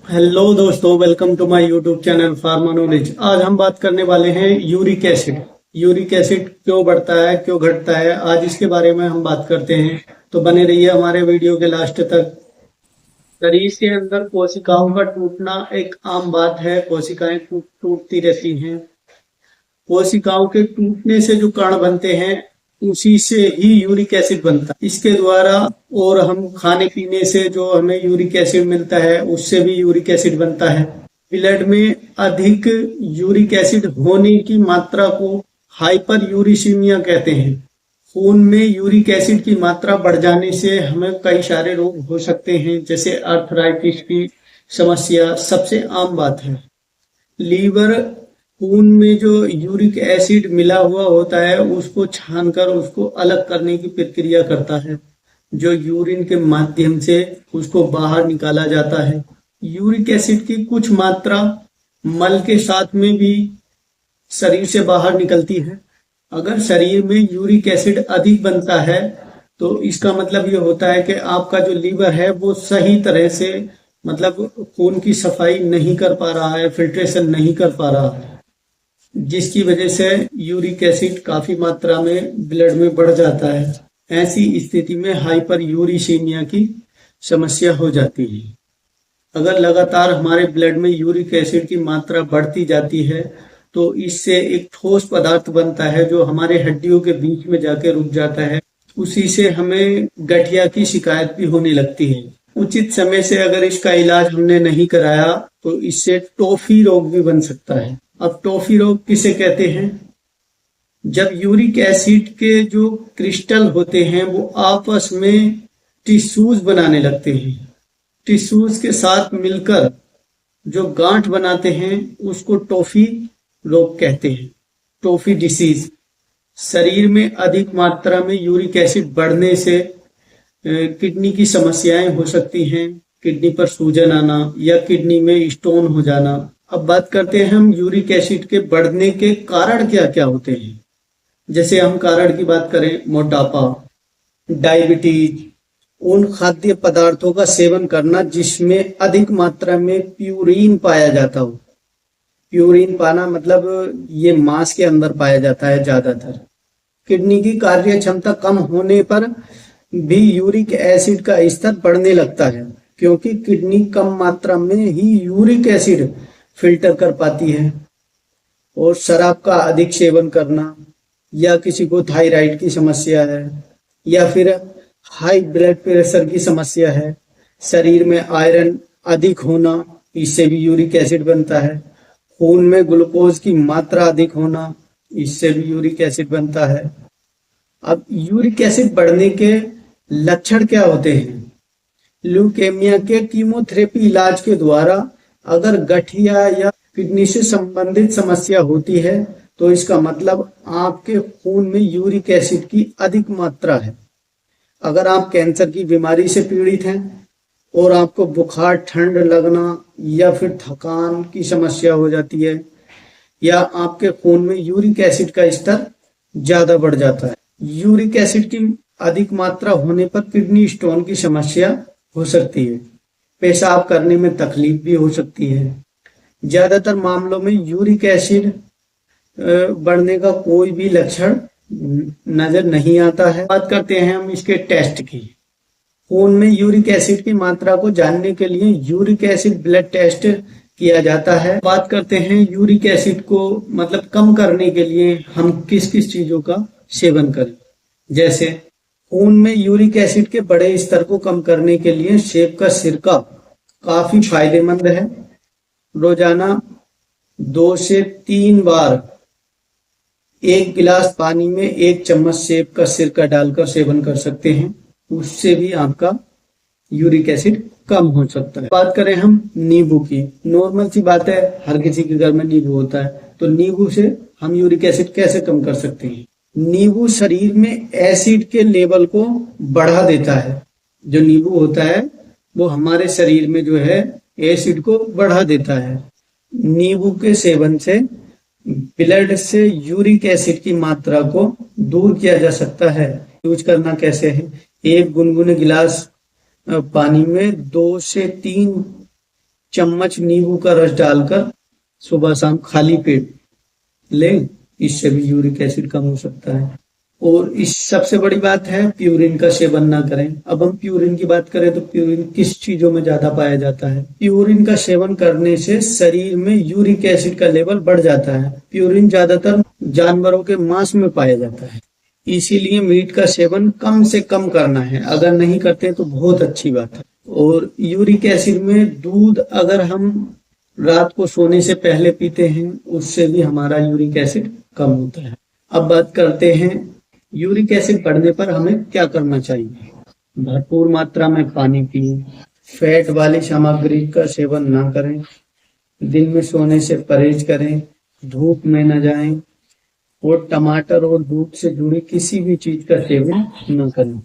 Hello दोस्तों, welcome to my YouTube channel pharma knowledge. आज हम बात करने वाले हैं यूरिक एसिड। यूरिक एसिड क्यों बढ़ता है, क्यों घटता है, आज इसके बारे में हम बात करते हैं। तो बने रहिए हमारे वीडियो के लास्ट तक। शरीर के अंदर कोशिकाओं का टूटना एक आम बात है। कोशिकाएं टूटती रहती हैं। कोशिकाओं के टूटने से जो कण बनते हैं उसी से ही यूरिक एसिड बनता है। इसके द्वारा और हम खाने पीने से जो हमें यूरिक एसिड मिलता है उससे भी यूरिक एसिड बनता है। ब्लड में अधिक यूरिक एसिड होने की मात्रा को हाइपर यूरिसीमिया कहते हैं। खून में यूरिक एसिड की मात्रा बढ़ जाने से हमें कई सारे रोग हो सकते हैं, जैसे आर्थराइटिस की समस्या सबसे आम बात है। लीवर खून में जो यूरिक एसिड मिला हुआ होता है उसको छानकर उसको अलग करने की प्रक्रिया करता है, जो यूरिन के माध्यम से उसको बाहर निकाला जाता है। यूरिक एसिड की कुछ मात्रा मल के साथ में भी शरीर से बाहर निकलती है। अगर शरीर में यूरिक एसिड अधिक बनता है तो इसका मतलब ये होता है कि आपका जो लीवर है वो सही तरह से मतलब खून की सफाई नहीं कर पा रहा है, फिल्ट्रेशन नहीं कर पा रहा है, जिसकी वजह से यूरिक एसिड काफी मात्रा में ब्लड में बढ़ जाता है। ऐसी स्थिति में हाइपर यूरिसीमिया की समस्या हो जाती है। अगर लगातार हमारे ब्लड में यूरिक एसिड की मात्रा बढ़ती जाती है तो इससे एक ठोस पदार्थ बनता है जो हमारे हड्डियों के बीच में जाके रुक जाता है। उसी से हमें गठिया की शिकायत भी होने लगती है। उचित समय से अगर इसका इलाज हमने नहीं कराया तो इससे टॉफी रोग भी बन सकता है। अब टॉफी रोग किसे कहते हैं? जब यूरिक एसिड के जो क्रिस्टल होते हैं वो आपस में टिश्यूज बनाने लगते हैं। टिश्यूज के साथ मिलकर जो गांठ बनाते हैं उसको टॉफी रोग कहते हैं, टॉफी डिसीज। शरीर में अधिक मात्रा में यूरिक एसिड बढ़ने से किडनी की समस्याएं हो सकती हैं, किडनी पर सूजन आना या किडनी में स्टोन हो जाना। अब बात करते हैं हम यूरिक एसिड के बढ़ने के कारण क्या क्या होते हैं। जैसे हम कारण की बात करें, मोटापा, डायबिटीज, उन खाद्य पदार्थों का सेवन करना जिसमें अधिक मात्रा में प्यूरिन पाया जाता हो। प्यूरिन पाना मतलब ये मांस के अंदर पाया जाता है ज्यादातर। किडनी की कार्य क्षमता कम होने पर भी यूरिक एसिड का स्तर बढ़ने लगता है, क्योंकि किडनी कम मात्रा में ही यूरिक एसिड फिल्टर कर पाती है। और शराब का अधिक सेवन करना, या किसी को थायराइड की समस्या है, या फिर हाई ब्लड प्रेशर की समस्या है, शरीर में आयरन अधिक होना, इससे भी यूरिक एसिड बनता है। खून में ग्लूकोज की मात्रा अधिक होना, इससे भी यूरिक एसिड बनता है। अब यूरिक एसिड बढ़ने के लक्षण क्या होते हैं? ल्यूकेमिया के कीमोथेरेपी इलाज के द्वारा अगर गठिया या किडनी से संबंधित समस्या होती है तो इसका मतलब आपके खून में यूरिक एसिड की अधिक मात्रा है। अगर आप कैंसर की बीमारी से पीड़ित हैं और आपको बुखार, ठंड लगना या फिर थकान की समस्या हो जाती है, या आपके खून में यूरिक एसिड का स्तर ज्यादा बढ़ जाता है। यूरिक एसिड की अधिक मात्रा होने पर किडनी स्टोन की समस्या हो सकती है। पेशाब करने में तकलीफ भी हो सकती है। ज्यादातर मामलों में यूरिक एसिड बढ़ने का कोई भी लक्षण नजर नहीं आता है। बात करते हैं हम इसके टेस्ट की। खून में यूरिक एसिड की मात्रा को जानने के लिए यूरिक एसिड ब्लड टेस्ट किया जाता है। बात करते हैं यूरिक एसिड को मतलब कम करने के लिए हम किस किस चीजों का सेवन करें। जैसे खून में यूरिक एसिड के बड़े स्तर को कम करने के लिए सेब का सिरका काफी फायदेमंद है। रोजाना 2 से 3 बार 1 गिलास पानी में 1 चम्मच सेब का सिरका डालकर सेवन कर सकते हैं। उससे भी आपका यूरिक एसिड कम हो सकता है। बात करें हम नींबू की, नॉर्मल सी बात है, हर किसी के घर में नींबू होता है, तो नींबू से हम यूरिक एसिड कैसे कम कर सकते हैं? नींबू शरीर में एसिड के लेवल को बढ़ा देता है। जो नींबू होता है वो हमारे शरीर में जो है एसिड को बढ़ा देता है। नींबू के सेवन से ब्लड से यूरिक एसिड की मात्रा को दूर किया जा सकता है। यूज करना कैसे है? 1 गुनगुने गिलास पानी में 2 से 3 चम्मच नींबू का रस डालकर सुबह शाम खाली पेट लें, इससे भी यूरिक एसिड कम हो सकता है। और इस सबसे बड़ी बात है, प्यूरिन का सेवन ना करें। अब हम प्यूरिन की बात करें तो प्यूरिन किस चीजों में ज्यादा पाया जाता है? प्यूरिन का सेवन करने से शरीर में यूरिक एसिड का लेवल बढ़ जाता है। प्यूरिन ज्यादातर जानवरों के मांस में पाया जाता है, इसीलिए मीट का सेवन कम से कम करना है। अगर नहीं करते तो बहुत अच्छी बात है। और यूरिक एसिड में दूध अगर हम रात को सोने से पहले पीते हैं, उससे भी हमारा यूरिक एसिड कम होता है। अब बात करते हैं यूरिक एसिड बढ़ने पर हमें क्या करना चाहिए। भरपूर मात्रा में पानी पिए, फैट वाली सामग्री का सेवन ना करें, दिन में सोने से परहेज करें, धूप में न जाएं और टमाटर और दूध से जुड़ी किसी भी चीज का सेवन न करें।